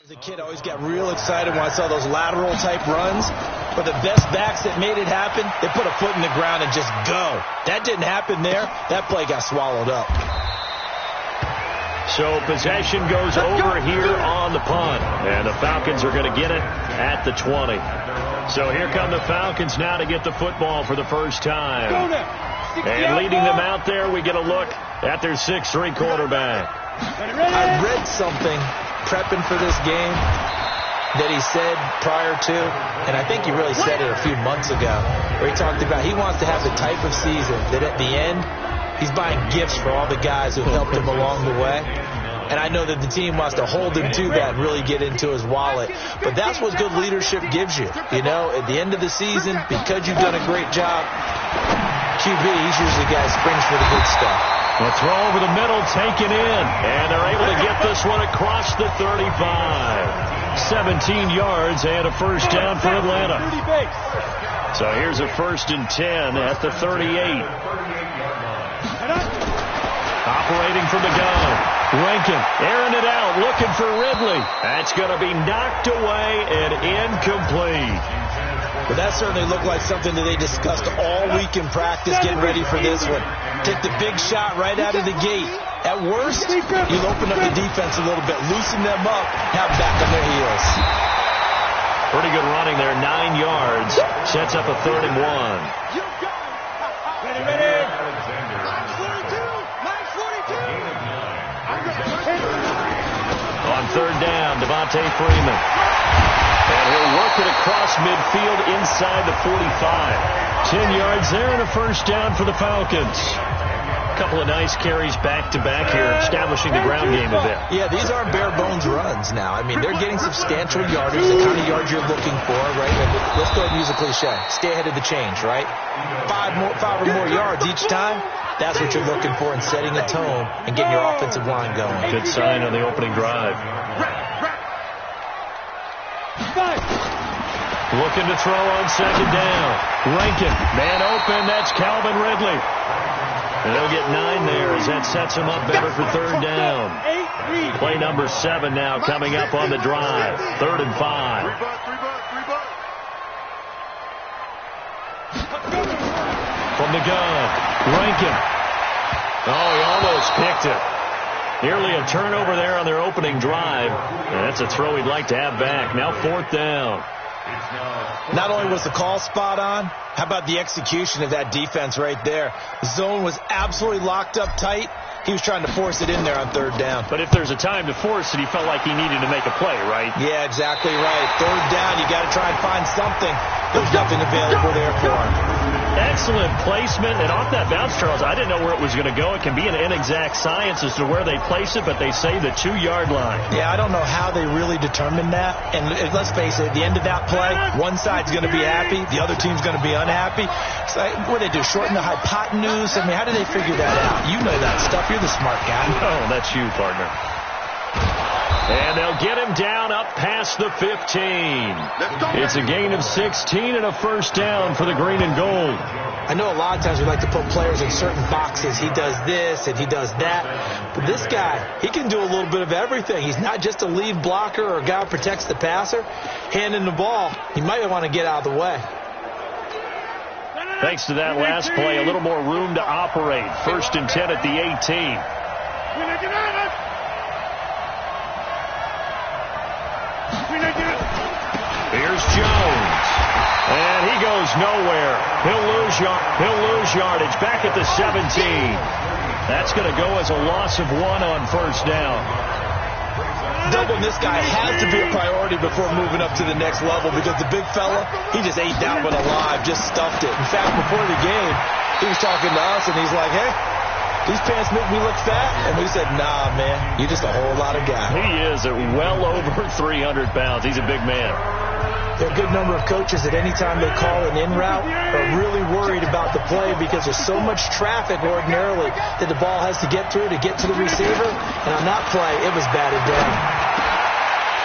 As a kid, I always got real excited when I saw those lateral type runs. But the best backs that made it happen, they put a foot in the ground and just go. That didn't happen there. That play got swallowed up. So possession goes over here on the punt. And the Falcons are going to get it at the 20. So here come the Falcons now to get the football for the first time. And leading them out there, we get a look at their 6'3" quarterback. I read something prepping for this game that he said prior to, and I think he really said it a few months ago, where he talked about he wants to have the type of season that at the end, he's buying gifts for all the guys who helped him along the way. And I know that the team wants to hold him to that and really get into his wallet. But that's what good leadership gives you. You know, at the end of the season, because you've done a great job, QB, he's usually the guy who springs for the good stuff. A throw over the middle, taken in, and they're able to get this one across the 35. 17 yards and a first down for Atlanta. So here's a 1st and 10 at the 38. Operating from the gun. Rankin airing it out, looking for Ridley. That's going to be knocked away and incomplete. But that certainly looked like something that they discussed all week in practice, getting ready for this one. Take the big shot right out of the gate. At worst, you'll open up the defense a little bit, loosen them up, have back on their heels. Pretty good running there, 9 yards. Sets up a 3rd and 1. Ready. On 3rd down, Devontae Freeman. And he'll work it across midfield inside the 45. 10 yards there and a first down for the Falcons. A couple of nice carries back-to-back here, establishing the ground game a bit. Yeah, these aren't bare-bones runs now. I mean, they're getting substantial yardage, the kind of yards you're looking for, right? Let's go and use a cliche. Stay ahead of the change, right? 5 or more yards each time. That's what you're looking for in setting a tone and getting your offensive line going. Good sign on the opening drive. Looking to throw on 2nd down. Rankin, man open, that's Calvin Ridley. And they'll get 9 there as that sets him up better for 3rd down. Play number 7 now coming up on the drive. 3rd and 5. From the gun, Rankin. Oh, he almost picked it. Nearly a turnover there on their opening drive. And that's a throw he'd like to have back. Now 4th down. Not only was the call spot on, how about the execution of that defense right there? The zone was absolutely locked up tight. He was trying to force it in there on 3rd down. But if there's a time to force it, he felt like he needed to make a play, right? Yeah, exactly right. 3rd down, you got to try and find something. There's nothing available there for him. Excellent placement, and off that bounce, Charles, I didn't know where it was going to go. It can be an inexact science as to where they place it, but they say the 2-yard line. Yeah, I don't know how they really determined that. And let's face it, at the end of that play, one side's going to be happy, the other team's going to be unhappy. So what do they do, shorten the hypotenuse? I mean, how do they figure that out? You know that stuff. You're the smart guy. Oh, that's you, partner. And they'll get him down up past the 15. It's a gain of 16 and a first down for the green and gold. I know a lot of times we like to put players in certain boxes. He does this and he does that. But this guy, he can do a little bit of everything. He's not just a lead blocker or a guy who protects the passer. Handing the ball, he might want to get out of the way. Thanks to that last play, a little more room to operate. 1st and 10 at the 18. Here's Jones. And he goes nowhere. He'll lose yardage back at the 17. That's going to go as a loss of 1 on 1st down. Doubling this guy has to be a priority before moving up to the next level because the big fella, he just ate that one alive, just stuffed it. In fact, before the game, he was talking to us and he's like, hey, these pants make me look fat. And we said, nah, man, you're just a whole lot of guy. He is at well over 300 pounds. He's a big man. There are a good number of coaches that any time they call an in route are really worried about the play because there's so much traffic ordinarily that the ball has to get through to get to the receiver. And on that play, it was batted down.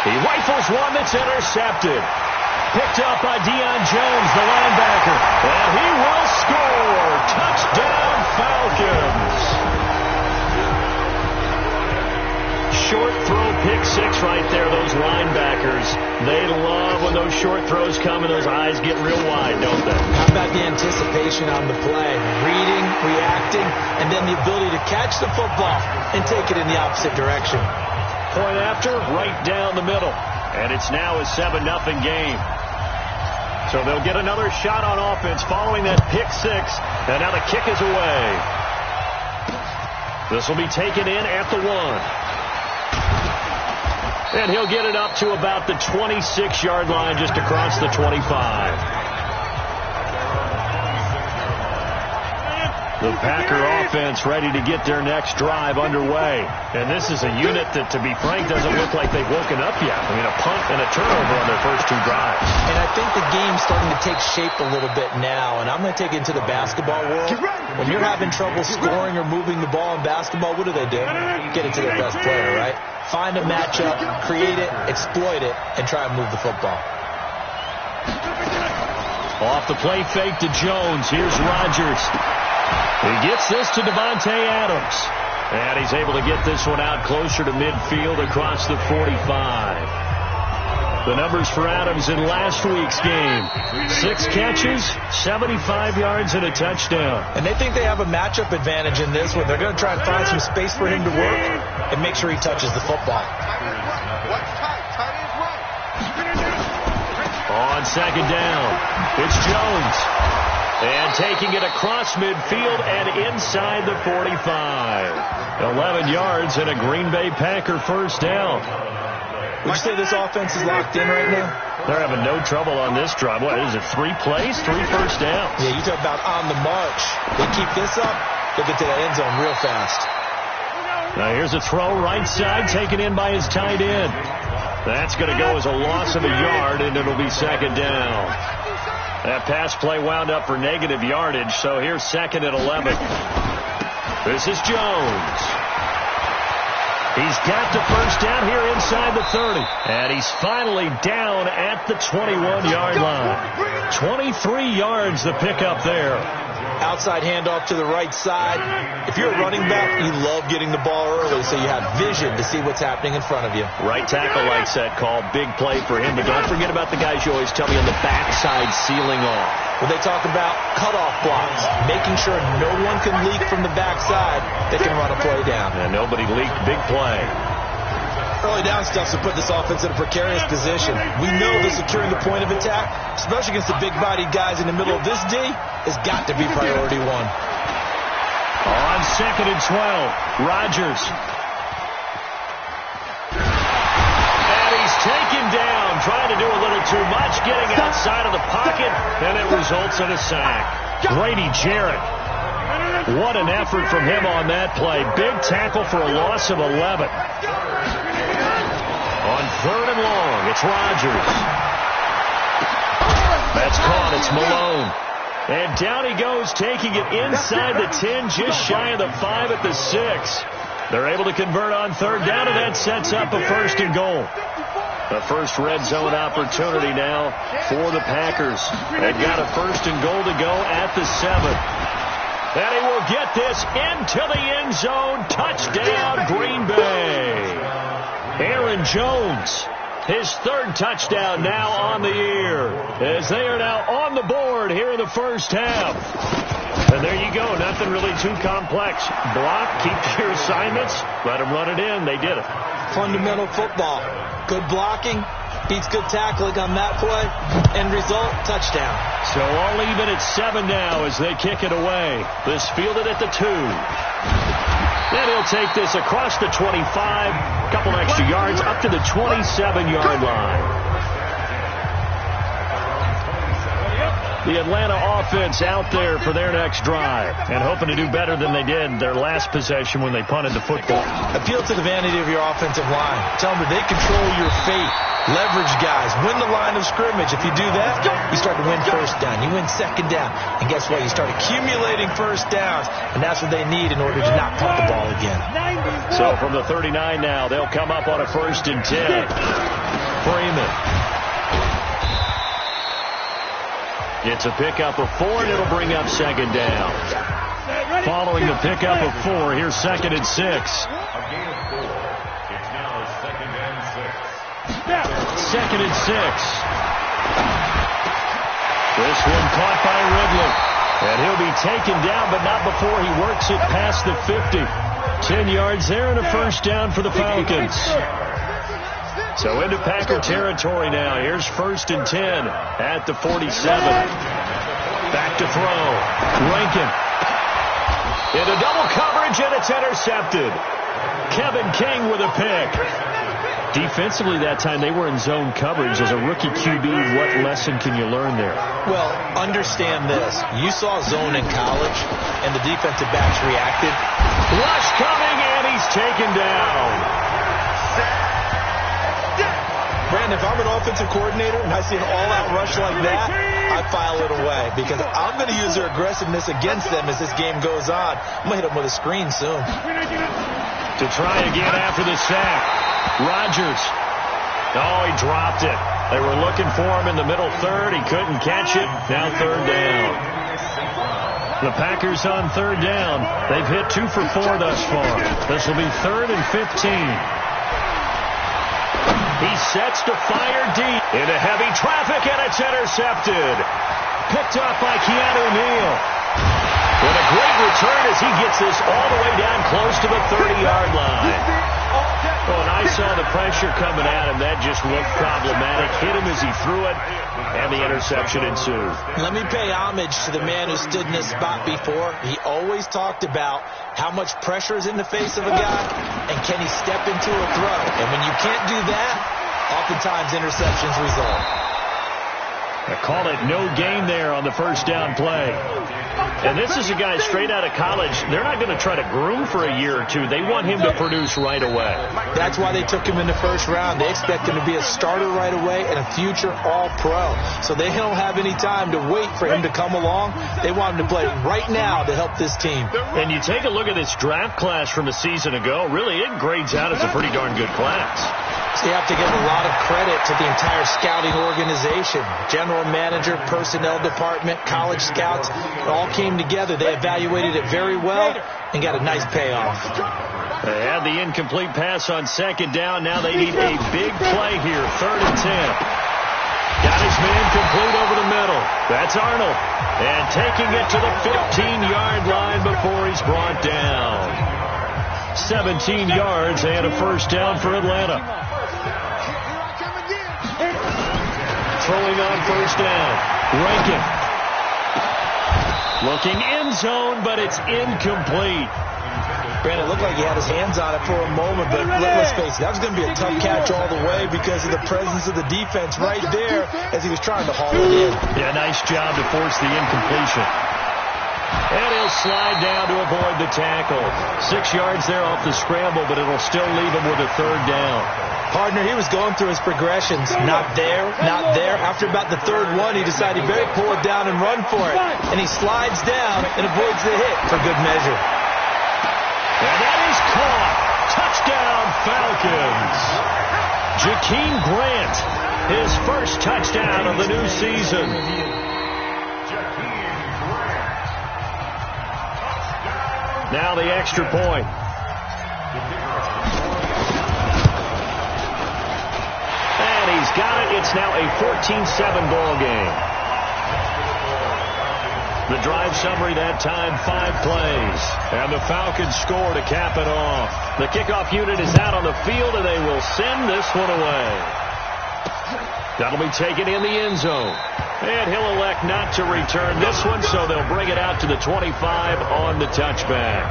He rifles one that's intercepted. Picked up by Deion Jones, the linebacker. And he will score. Touchdown, Falcons. short throw pick six right there, those linebackers. They love when those short throws come and those eyes get real wide, don't they? How about the anticipation on the play? Reading, reacting, and then the ability to catch the football and take it in the opposite direction. Point after, right down the middle. And it's now a 7-0 game. So they'll get another shot on offense following that pick six. And now the kick is away. This will be taken in at the 1. And he'll get it up to about the 26-yard line, just across the 25. The Packer offense ready to get their next drive underway. And this is a unit that, to be frank, doesn't look like they've woken up yet. I mean, a punt and a turnover on their first two drives. And I think the game's starting to take shape a little bit now. And I'm going to take it into the basketball world. When you're having trouble scoring or moving the ball in basketball, what do? Get it to their best player, right? Find a matchup, create it, exploit it, and try and move the football. Off the play fake to Jones. Here's Rodgers. He gets this to Davante Adams. And he's able to get this one out closer to midfield across the 45. The numbers for Adams in last week's game. 6 catches, 75 yards, and a touchdown. And they think they have a matchup advantage in this one. They're going to try and find some space for him to work and make sure he touches the football. On second down, it's Jones. And taking it across midfield and inside the 45. 11 yards and a Green Bay Packer first down. Would you say this offense is locked in right now? They're having no trouble on this drive. What is it, 3 plays, 3 first downs? Yeah, you talk about on the march. They keep this up, they'll get to the end zone real fast. Now here's a throw right side taken in by his tight end. That's going to go as a loss of a yard, and it'll be second down. That pass play wound up for negative yardage, so here's second and 11. This is Jones. He's got the first down here inside the 30. And he's finally down at the 21-yard line. 23 yards the pickup there. Outside handoff to the right side. If you're a running back, you love getting the ball early so you have vision to see what's happening in front of you. Right tackle likes that call. Big play for him. But don't forget about the guys you always tell me on the backside sealing off. When they talk about cutoff blocks, making sure no one can leak from the backside that can run a play down. And nobody leaked. Big play. Early down stuff to put this offense in a precarious position. We know that securing the point of attack, especially against the big-bodied guys in the middle of this D, has got to be priority 1. On second and 12, Rodgers. And he's taken down, trying to do a little too much, getting outside of the pocket, and it results in a sack. Grady Jarrett. What an effort from him on that play. Big tackle for a loss of 11. On third and long, it's Rodgers. That's caught. It's Malone. And down he goes, taking it inside the 10, just shy of the 5 at the 6. They're able to convert on third down, and that sets up a first and goal. The first red zone opportunity now for the Packers. They've got a first and goal to go at the 7. And he will get this into the end zone. Touchdown, Green Bay. Aaron Jones, his third touchdown now on the year, as they are now on the board here in the first half. And there you go, nothing really too complex. Block, keep your assignments, let them run it in. They did it. Fundamental football. Good blocking, beats good tackling on that play. End result, touchdown. So all even at 7 now as they kick it away. This fielded at the 2. Then he'll take this across the 25, a couple extra yards, up to the 27-yard line. The Atlanta offense out there for their next drive and hoping to do better than they did their last possession when they punted the football. Appeal to the vanity of your offensive line. Tell them that they control your fate. Leverage guys. Win the line of scrimmage. If you do that, you start to win first down. You win second down. And guess what? You start accumulating first downs. And that's what they need in order to not punt the ball again. So from the 39 now, they'll come up on a first and 10. Freeman. It's a pickup of 4, and it'll bring up second down. Following the pickup of 4, here's second and 6. 2nd and 6. This one caught by Ridley. And he'll be taken down, but not before he works it past the 50. 10 yards there and a first down for the Falcons. So into Packer territory now. Here's 1st and 10 at the 47. Back to throw. Rankin. Into double coverage, and it's intercepted. Kevin King with a pick. Defensively that time, they were in zone coverage. As a rookie QB, what lesson can you learn there? Well, understand this. You saw zone in college, and the defensive backs reacted. Rush coming, and he's taken down. Brandon, if I'm an offensive coordinator and I see an all-out rush like that, I file it away because I'm going to use their aggressiveness against them as this game goes on. I'm going to hit them with a screen soon. To try again after the sack. Rodgers. Oh, he dropped it. They were looking for him in the middle third. He couldn't catch it. Now 3rd down. The Packers on 3rd down. They've hit 2 for 4 thus far. This will be 3rd and 15. He sets to fire deep into heavy traffic, and it's intercepted. Picked off by Keanu Neal. What a great return as he gets this all the way down close to the 30-yard line. Oh, and I saw the pressure coming at him. That just looked problematic. Hit him as he threw it, and the interception ensued. Let me pay homage to the man who stood in this spot before. He always talked about how much pressure is in the face of a guy, and can he step into a throw. And when you can't do that, oftentimes interceptions result. I call it no gain there on the first down play. And this is a guy straight out of college. They're not going to try to groom for a year or two. They want him to produce right away. That's why they took him in the first round. They expect him to be a starter right away and a future all-pro. So they don't have any time to wait for him to come along. They want him to play right now to help this team. And you take a look at this draft class from a season ago. Really, it grades out as a pretty darn good class. So you have to give a lot of credit to the entire scouting organization. General manager, personnel department, college scouts, it all came together. They evaluated it very well and got a nice payoff. They had the incomplete pass on 2nd down. Now they need a big play here. 3rd and 10. Got his man complete over the middle. That's Arnold. And taking it to the 15-yard line before he's brought down. 17 yards and a first down for Atlanta. Throwing on first down. Rankin. Looking end zone, but it's incomplete. Brandon, it looked like he had his hands on it for a moment, but let's face it, that was going to be a tough catch all the way because of the presence of the defense right there as he was trying to haul it in. Yeah, nice job to force the incompletion. And he'll slide down to avoid the tackle. 6 yards there off the scramble, but it'll still leave him with a 3rd down. Partner, he was going through his progressions. Not there, not there. After about the 3rd one, he decided he better pull it down and run for it. And he slides down and avoids the hit for good measure. And that is caught. Touchdown, Falcons. Jakeem Grant, his first touchdown of the new season. Now the extra point. And he's got it. It's now a 14-7 ball game. The drive summary that time, 5 plays. And the Falcons score to cap it off. The kickoff unit is out on the field, and they will send this one away. That'll be taken in the end zone. And he'll elect not to return this one, so they'll bring it out to the 25 on the touchback.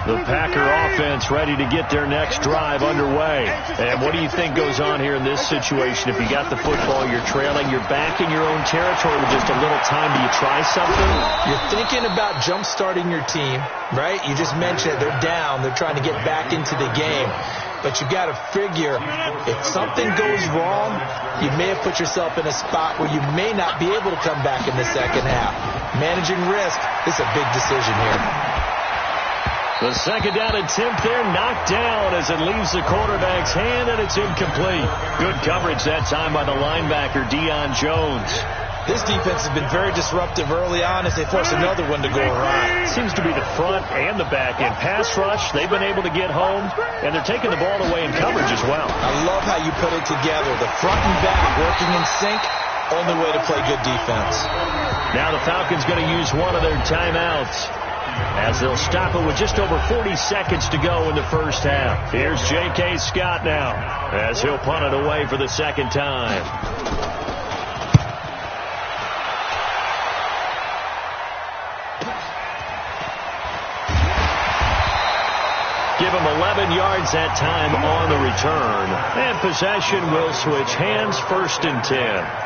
The Packer offense ready to get their next drive underway. And what do you think goes on here in this situation? If you got the football, you're trailing, you're back in your own territory with just a little time. Do you try something? You're thinking about jump-starting your team, right? You just mentioned it. They're down. They're trying to get back into the game. But you got to figure if something goes wrong, you may have put yourself in a spot where you may not be able to come back in the second half. Managing risk is a big decision here. The second down attempt there knocked down as it leaves the quarterback's hand, and it's incomplete. Good coverage that time by the linebacker, Deion Jones. This defense has been very disruptive early on as they force another one to go awry. Seems to be the front and the back end. Pass rush, they've been able to get home, and they're taking the ball away in coverage as well. I love how you put it together. The front and back working in sync, only way to play good defense. Now the Falcons going to use one of their timeouts as they'll stop it with just over 40 seconds to go in the first half. Here's J.K. Scott now as he'll punt it away for the second time. Give him 11 yards that time on the return. And possession will switch hands, 1st and 10.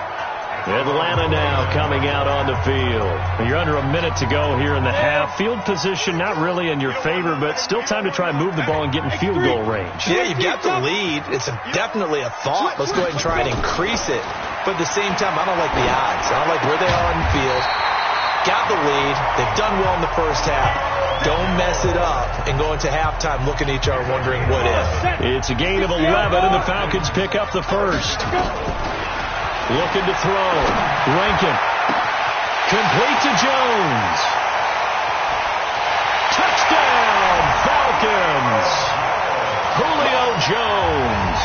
Atlanta now coming out on the field. You're under a minute to go here in the half. Field position not really in your favor, but still time to try and move the ball and get in field goal range. Yeah, you've got the lead. It's definitely a thought. Let's go ahead and try and increase it. But at the same time, I don't like the odds. I don't like where they are on the field. Got the lead. They've done well in the first half. Don't mess it up and go into halftime looking at each other wondering what if. It's a gain of 11, and the Falcons pick up the first. Looking to throw. Rankin. Complete to Jones. Touchdown, Falcons. Julio Jones.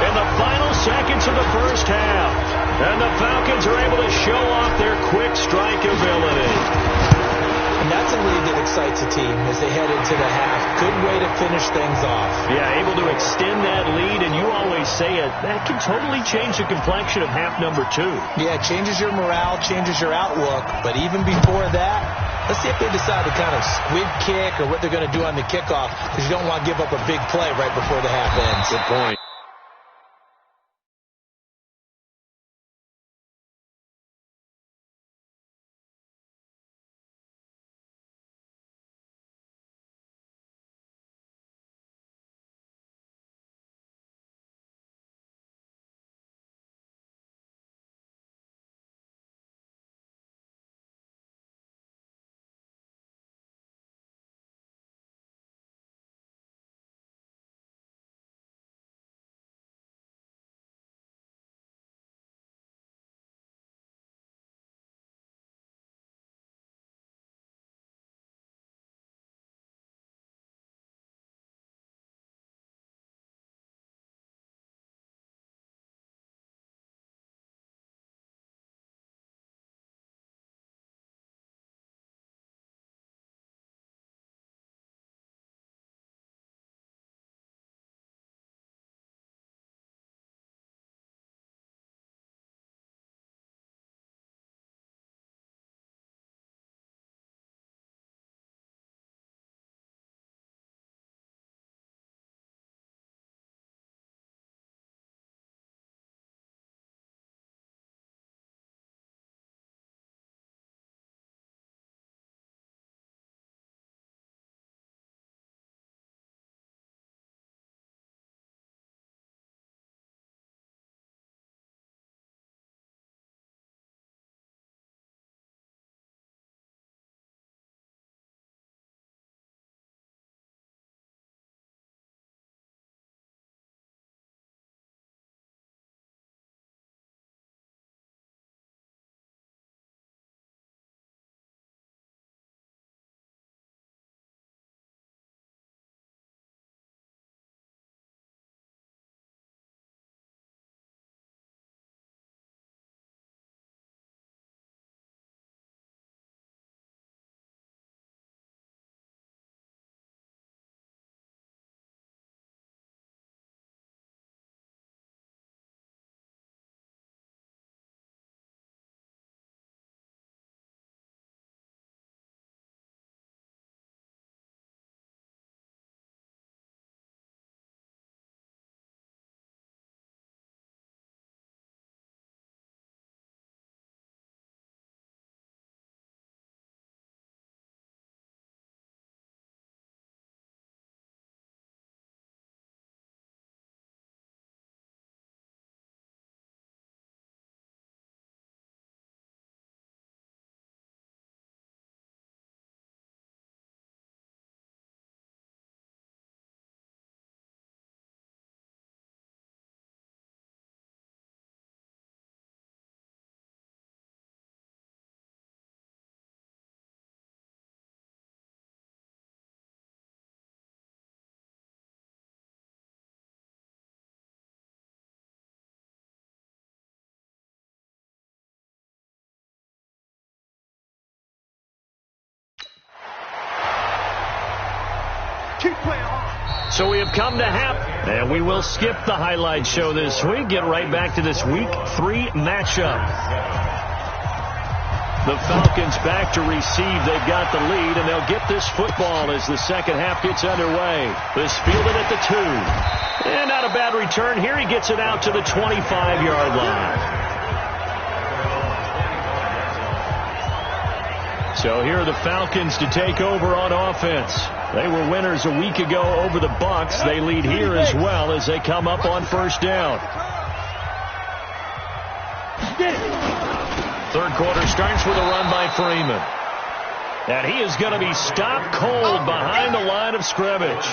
In the final seconds of the first half. And the Falcons are able to show off their quick strike ability. And that's a lead that excites a team as they head into the half. Good way to finish things off. Yeah, able to extend that lead, and you always say it, that can totally change the complexion of half number 2. Yeah, it changes your morale, changes your outlook. But even before that, let's see if they decide to kind of squib kick or what they're going to do on the kickoff, because you don't want to give up a big play right before the half ends. Good point. So we have come to half, and we will skip the highlight show this week. Get right back to this Week 3 matchup. The Falcons back to receive. They've got the lead, and they'll get this football as the second half gets underway. This fielded at the 2. And not a bad return here. He gets it out to the 25-yard line. So here are the Falcons to take over on offense. They were winners a week ago over the Bucs. They lead here as well as they come up on first down. Third quarter starts with a run by Freeman. And he is going to be stopped cold behind the line of scrimmage.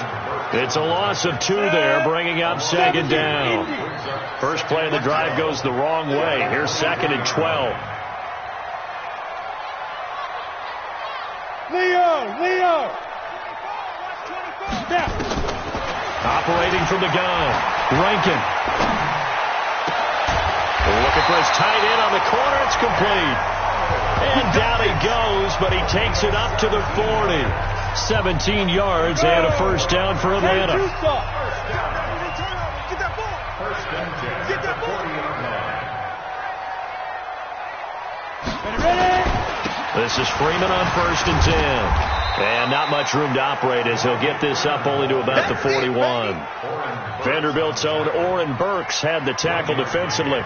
It's a loss of 2 there, bringing up second down. First play of the drive goes the wrong way. Here's 2nd and 12. Leo! Operating from the gun, Rankin. Looking for his tight end on the corner. It's complete. And down he goes, but he takes it up to the 40. 17 yards and a first down for Atlanta. This is Freeman on 1st and 10. And not much room to operate as he'll get this up only to about the 41. Vanderbilt's own Oren Burks had the tackle defensively.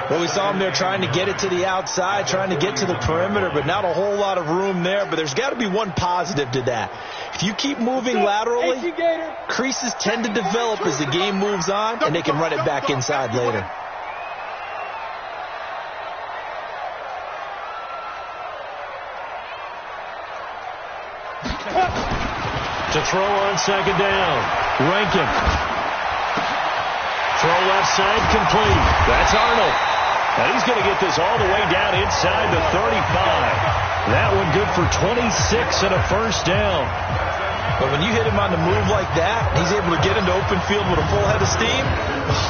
Well, we saw him there trying to get it to the outside, trying to get to the perimeter, but not a whole lot of room there. But there's got to be one positive to that. If you keep moving laterally, creases tend to develop as the game moves on, and they can run it back inside later. To throw on second down, Rankin. Throw left side complete. That's Arnold. And he's going to get this all the way down inside the 35. That one good for 26 and a first down. But when you hit him on the move like that, he's able to get into open field with a full head of steam.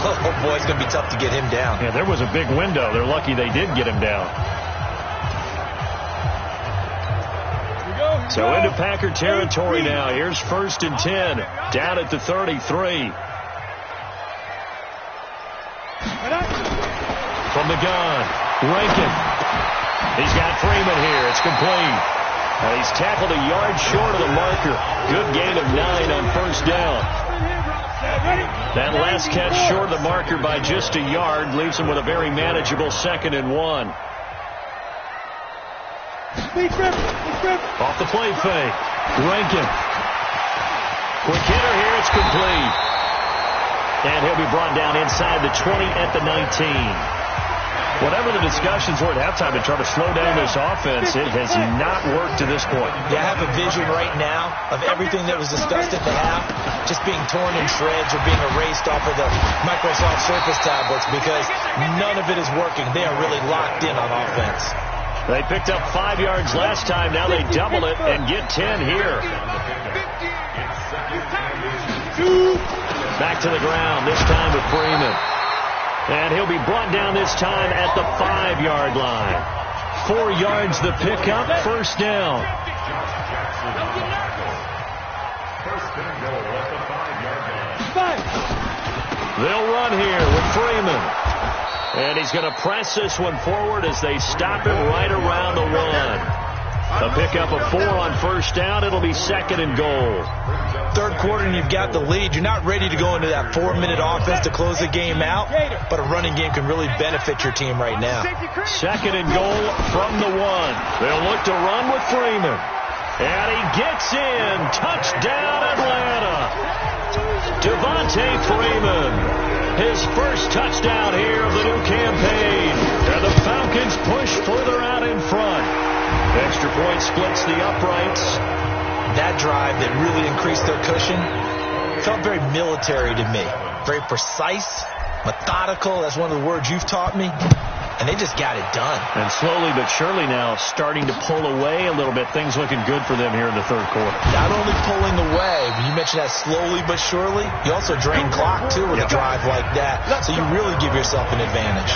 Oh, boy, it's going to be tough to get him down. Yeah, there was a big window. They're lucky they did get him down. So into Packer territory now. Here's 1st and 10. Down at the 33. From the gun, Rankin. He's got Freeman here. It's complete. And he's tackled a yard short of the marker. Good gain of 9 on first down. That last catch short of the marker by just a yard leaves him with a very manageable 2nd and 1. Off the play fake. Rankin. Quick hitter here. It's complete. And he'll be brought down inside the 20 at the 19. Whatever the discussions were at halftime to try to slow down this offense, it has not worked to this point. Yeah, I have a vision right now of everything that was discussed at the half just being torn in shreds or being erased off of the Microsoft Surface tablets because none of it is working. They are really locked in on offense. They picked up 5 yards last time. Now they double it and get 10 here. Back to the ground, this time with Freeman. And he'll be brought down this time at the 5-yard line. 4 yards the pickup, first down. They'll run here with Freeman. And he's going to press this one forward as they stop him right around the 1. A pickup of 4 on first down. It'll be 2nd and goal. Third quarter and you've got the lead. You're not ready to go into that 4-minute offense to close the game out, but a running game can really benefit your team right now. 2nd and goal from the 1. They'll look to run with Freeman. And he gets in. Touchdown, Atlanta. Devontae Freeman. His first touchdown here of the new campaign. And the Falcons push further out in front. Extra point splits the uprights. That drive that really increased their cushion felt very military to me. Very precise, methodical. That's one of the words you've taught me. And they just got it done. And slowly but surely now starting to pull away a little bit. Things looking good for them here in the third quarter. Not only pulling away, but you mentioned that slowly but surely. You also drain clock, too, with a drive like that. So you really give yourself an advantage.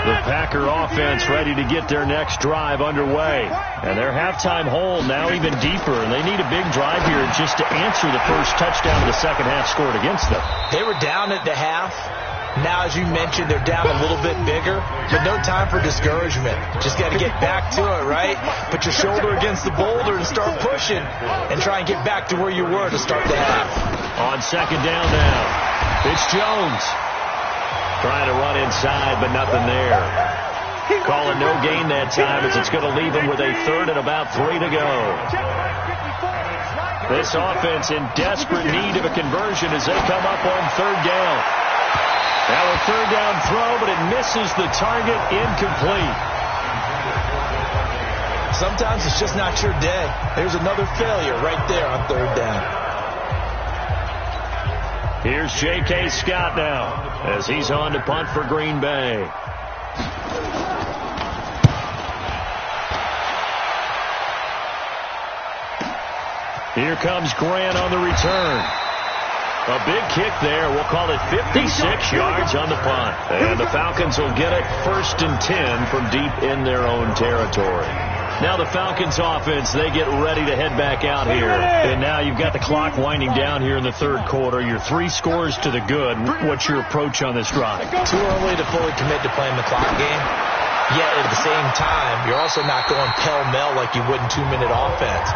The Packer offense ready to get their next drive underway. And their halftime hole now even deeper, and they need a big drive here just to answer the first touchdown of the second half scored against them. They were down at the half. Now, as you mentioned, they're down a little bit bigger, but no time for discouragement. Just got to get back to it, right? Put your shoulder against the boulder and start pushing and try and get back to where you were to start the half. On second down now, it's Jones. Trying to run inside, but nothing there. Calling no gain that time as it's going to leave him with a third and about 3 to go. This offense in desperate need of a conversion as they come up on third down. Now a third down throw, but it misses the target, incomplete. Sometimes it's just not your day. There's another failure right there on third down. Here's J.K. Scott now as he's on to punt for Green Bay. Here comes Grant on the return. A big kick there. We'll call it 56 yards on the punt. And the Falcons will get it 1st and 10 from deep in their own territory. Now the Falcons offense, they get ready to head back out here. And now you've got the clock winding down here in the third quarter. You're 3 scores to the good. What's your approach on this drive? Too early to fully commit to playing the clock game. Yet at the same time, you're also not going pell-mell like you would in 2-minute offense.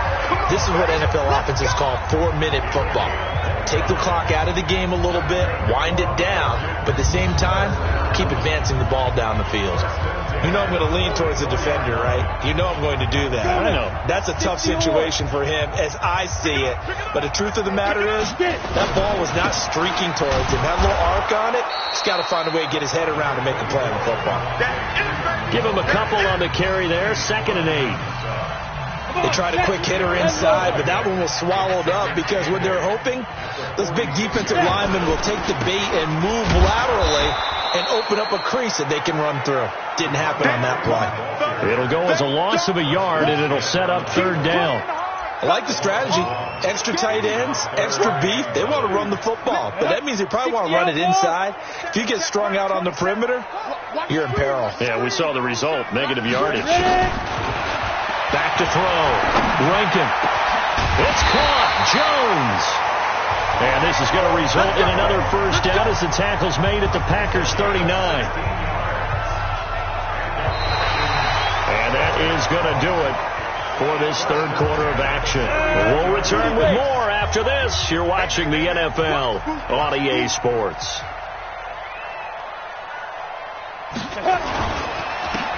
This is what NFL offenses call 4-minute football. Take the clock out of the game a little bit, wind it down, but at the same time, keep advancing the ball down the field. You know I'm going to lean towards the defender, right? You know I'm going to do that. I know. That's a tough situation for him as I see it. But the truth of the matter is, that ball was not streaking towards him. That little arc on it, he's got to find a way to get his head around and make a play on the football. Give him a couple on the carry there, 2nd and 8. They tried a quick hitter inside, but that one was swallowed up because what they're hoping, those big defensive linemen will take the bait and move laterally and open up a crease that they can run through. Didn't happen on that play. It'll go as a loss of a yard, and it'll set up third down. I like the strategy. Extra tight ends, extra beef. They want to run the football, but that means they probably want to run it inside. If you get strung out on the perimeter, you're in peril. Yeah, we saw the result, negative yardage. Back to throw. Rankin. It's caught. Jones. And this is going to result in another first down as the tackle's made at the Packers' 39. And that is going to do it for this third quarter of action. We'll return with more after this. You're watching the NFL on EA Sports.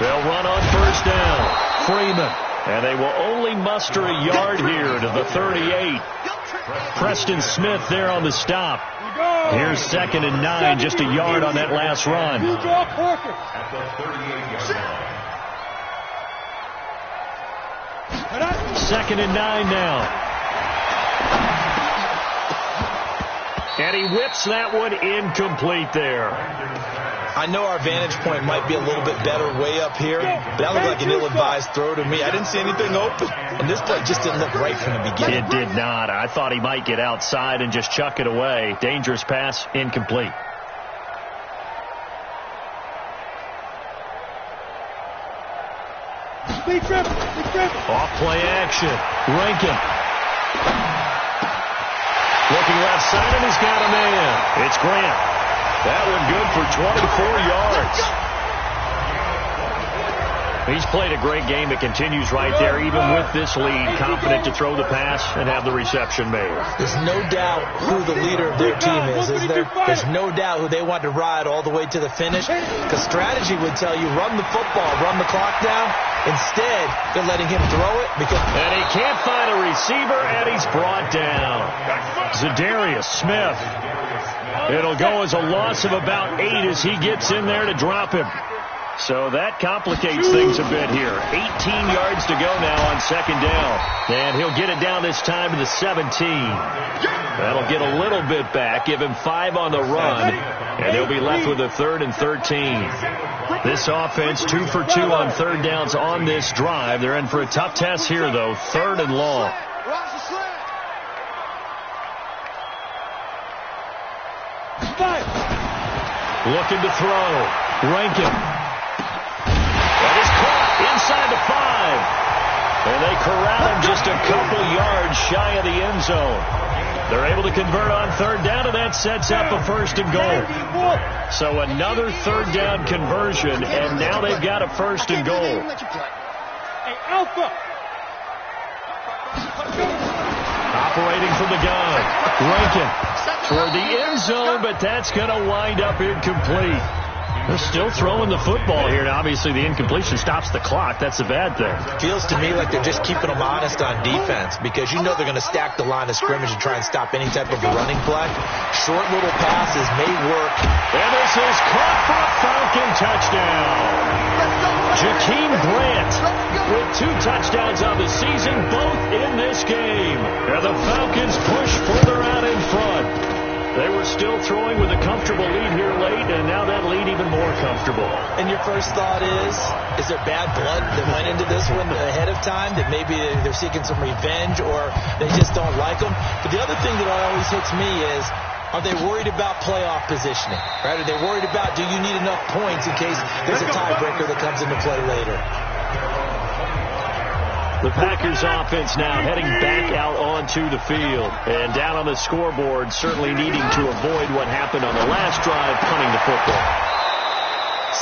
They'll run on first down. Freeman. And they will only muster a yard here to the 38. Preston Smith there on the stop. Here's 2nd and 9, just a yard on that last run. 2nd and 9 now. And he whips that one incomplete there. I know our vantage point might be a little bit better way up here, but that looked like an ill-advised throw to me. I didn't see anything open, and this play just didn't look right from the beginning. It did not. I thought he might get outside and just chuck it away. Dangerous pass, incomplete. Off play action. Rankin. Looking left side, and he's got a man. It's Grant. That one good for 24 yards. He's played a great game. It continues right there, even with this lead. Confident to throw the pass and have the reception made. There's no doubt who the leader of their team is there? There's no doubt who they want to ride all the way to the finish. Because strategy would tell you, run the football, run the clock down. Instead, they're letting him throw it. And he can't find a receiver, and he's brought down. Zadarius Smith. It'll go as a loss of about 8 as he gets in there to drop him. So that complicates things a bit here. 18 yards to go now on second down. And he'll get it down this time to the 17. That'll get a little bit back, give him 5 on the run, and they'll be left with a 3rd and 13. This offense 2 for 2 on third downs on this drive. They're in for a tough test here, though. 3rd and long. Looking to throw. Rankin. inside the 5. And they corral him just a couple yards shy of the end zone. They're able to convert on third down, and that sets up a 1st and goal. So another third down conversion, and now they've got a 1st and goal. Hey, Alpha! Operating from the gun. Rankin toward the end zone, but that's going to wind up incomplete. They're still throwing the football here. Now, obviously, the incompletion stops the clock. That's a bad thing. Feels to me like they're just keeping them honest on defense because you know they're going to stack the line of scrimmage and try and stop any type of a running play. Short little passes may work. And this is caught for a Falcon touchdown. Jakeem Grant with 2 touchdowns on the season, both in this game. And the Falcons push further out in front. They were still throwing with a comfortable lead here late, and now that lead even more comfortable. And your first thought is there bad blood that went into this one ahead of time, that maybe they're seeking some revenge or they just don't like them? But the other thing that always hits me is, are they worried about playoff positioning? Right? Are they worried about, do you need enough points in case there's a tiebreaker that comes into play later? The Packers offense now heading back out onto the field. And down on the scoreboard, certainly needing to avoid what happened on the last drive, punting the football.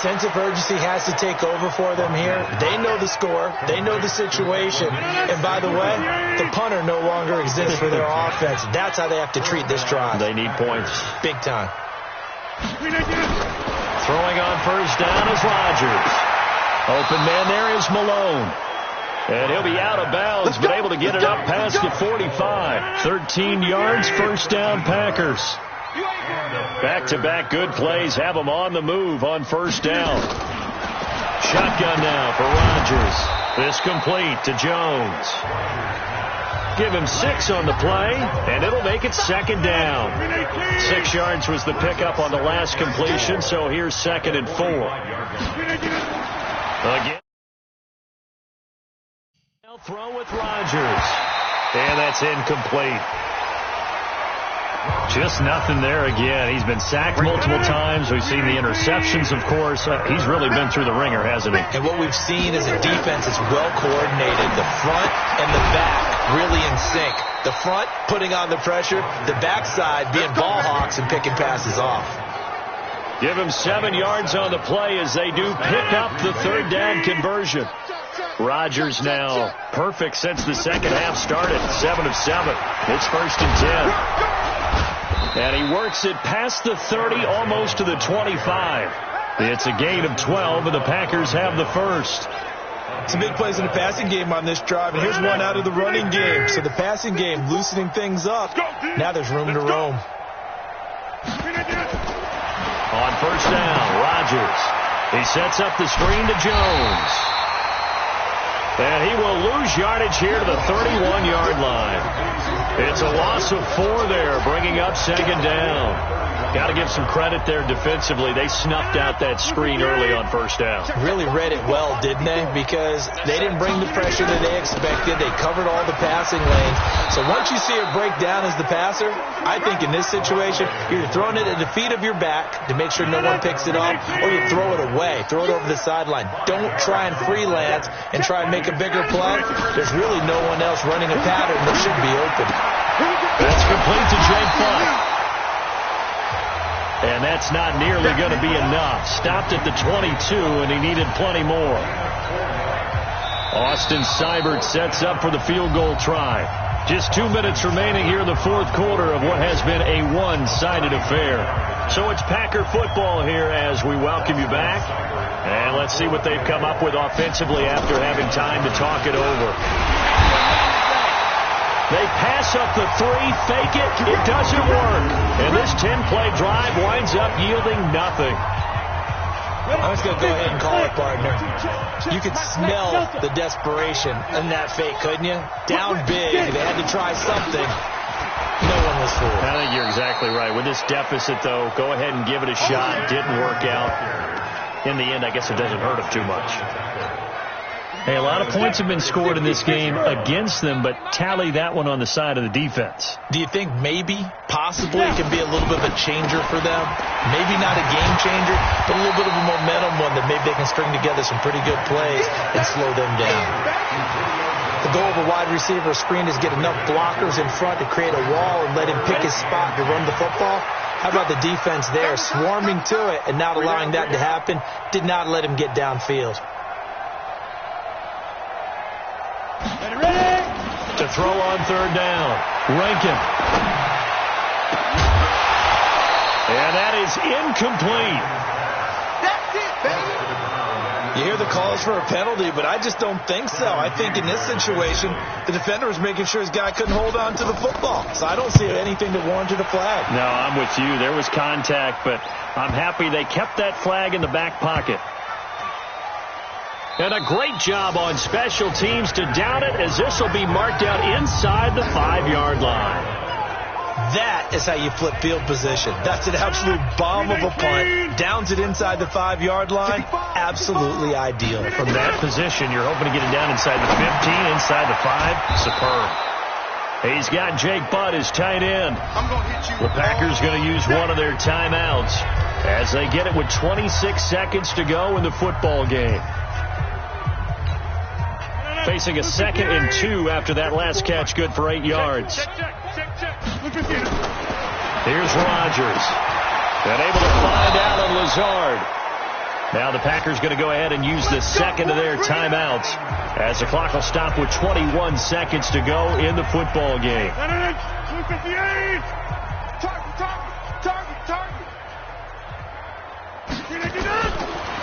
Sense of urgency has to take over for them here. They know the score. They know the situation. And by the way, the punter no longer exists for their offense. That's how they have to treat this drive. They need points. Big time. Throwing on first down is Rodgers. Open man there is Malone. And he'll be out of bounds, but able to get it up past the 45. 13 yards, first down Packers. Back-to-back good plays have them on the move on first down. Shotgun now for Rodgers. This complete to Jones. Give him 6 on the play, and it'll make it 2nd down. 6 yards was the pickup on the last completion, so here's 2nd and 4. Again. Throw with Rodgers. And that's incomplete. Just nothing there again. He's been sacked multiple times. We've seen the interceptions, of course. He's really been through the ringer, hasn't he? And what we've seen is a defense that's well coordinated. The front and the back really in sync. The front putting on the pressure. The backside being ball hawks and picking passes off. Give him 7 yards on the play as they do pick up the third down conversion. Rodgers now perfect since the second half started. 7 of 7. It's 1st and 10. And he works it past the 30, almost to the 25. It's a gain of 12, and the Packers have the first. Some big plays in the passing game on this drive, and here's one out of the running game. So the passing game loosening things up. Now there's room to roam. On first down, Rodgers. He sets up the screen to Jones. And he will lose yardage here to the 31-yard line. It's a loss of 4 there, bringing up 2nd down. Got to give some credit there defensively. They snuffed out that screen early on first down. Really read it well, didn't they? Because they didn't bring the pressure that they expected. They covered all the passing lanes. So once you see it break down as the passer, I think in this situation, you're throwing it at the feet of your back to make sure no one picks it up, or you throw it away, throw it over the sideline. Don't try and freelance and try and make a bigger play. There's really no one else running a pattern that should be open. That's complete to Jake Butt. And that's not nearly going to be enough. Stopped at the 22, and he needed plenty more. Austin Seibert sets up for the field goal try. Just 2 minutes remaining here in the fourth quarter of what has been a one-sided affair. So it's Packer football here as we welcome you back. And let's see what they've come up with offensively after having time to talk it over. They pass up the 3, fake it, it doesn't work. And this 10-play drive winds up yielding nothing. I'm just going to go ahead and call it, partner. You could smell the desperation in that fake, couldn't you? Down big, they had to try something. No one was fooled. I think you're exactly right. With this deficit, though, go ahead and give it a shot. Didn't work out. In the end, I guess it doesn't hurt them too much. Hey, a lot of points have been scored in this game against them, but tally that one on the side of the defense. Do you think maybe, possibly, it can be a little bit of a changer for them? Maybe not a game changer, but a little bit of a momentum someone that maybe they can string together some pretty good plays and slow them down. The goal of a wide receiver screen is get enough blockers in front to create a wall and let him pick his spot to run the football. How about the defense there, swarming to it and not allowing that to happen? Did not let him get downfield. To throw on third down, Rankin. And that is incomplete. That's it, baby. You hear the calls for a penalty, but I just don't think so. I think in this situation, the defender was making sure his guy couldn't hold on to the football. So I don't see anything that warranted a flag. No, I'm with you. There was contact, but I'm happy they kept that flag in the back pocket. And a great job on special teams to down it, as this will be marked out inside the 5-yard line. That is how you flip field position. That's an absolute bomb of a punt. Downs it inside the 5-yard line. Absolutely ideal. From that position, you're hoping to get it down inside the 15, inside the 5. Superb. He's got Jake Butt as tight end. The Packers going to use one of their timeouts as they get it with 26 seconds to go in the football game. Facing a 2nd and 2 after that last catch, good for 8 yards. Here's Rodgers. And able to find Alan Lazard. Now the Packers going to go ahead and use the second of their timeouts as the clock will stop with 21 seconds to go in the football game.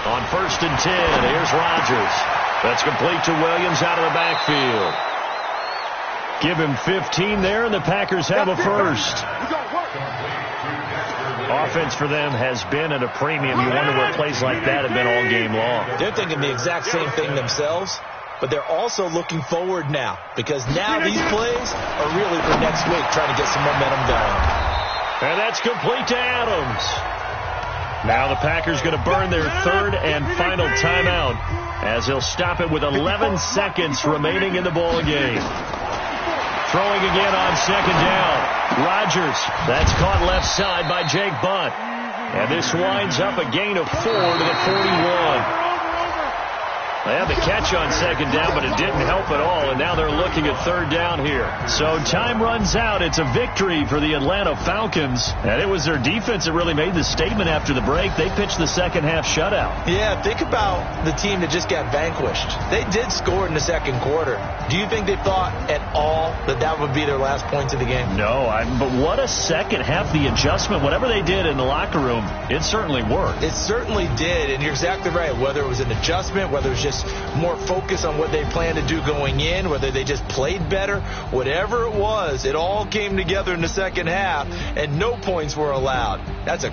On 1st and 10, here's Rodgers. That's complete to Williams out of the backfield. Give him 15 there, and the Packers have a first. Offense for them has been at a premium. You wonder where plays like that have been all game long. They're thinking the exact same thing themselves, but they're also looking forward now, because now these plays are really for next week, trying to get some momentum going. And that's complete to Adams. Now the Packers going to burn their 3rd and final timeout as he'll stop it with 11 seconds remaining in the ball game. Throwing again on 2nd down. Rodgers. That's caught left side by Jake Butt. And this winds up a gain of 4 to the 41. They had the catch on 2nd down, but it didn't help at all, and now they're looking at 3rd down here. So time runs out. It's a victory for the Atlanta Falcons, and it was their defense that really made the statement after the break. They pitched the second half shutout. Yeah, think about the team that just got vanquished. They did score in the 2nd quarter. Do you think they thought at all that that would be their last points of the game? No, but what a second half. The adjustment, whatever they did in the locker room, it certainly worked. It certainly did, and you're exactly right. Whether it was an adjustment, whether it was just more focus on what they planned to do going in, whether they just played better, whatever it was, it all came together in the second half, and no points were allowed. That's a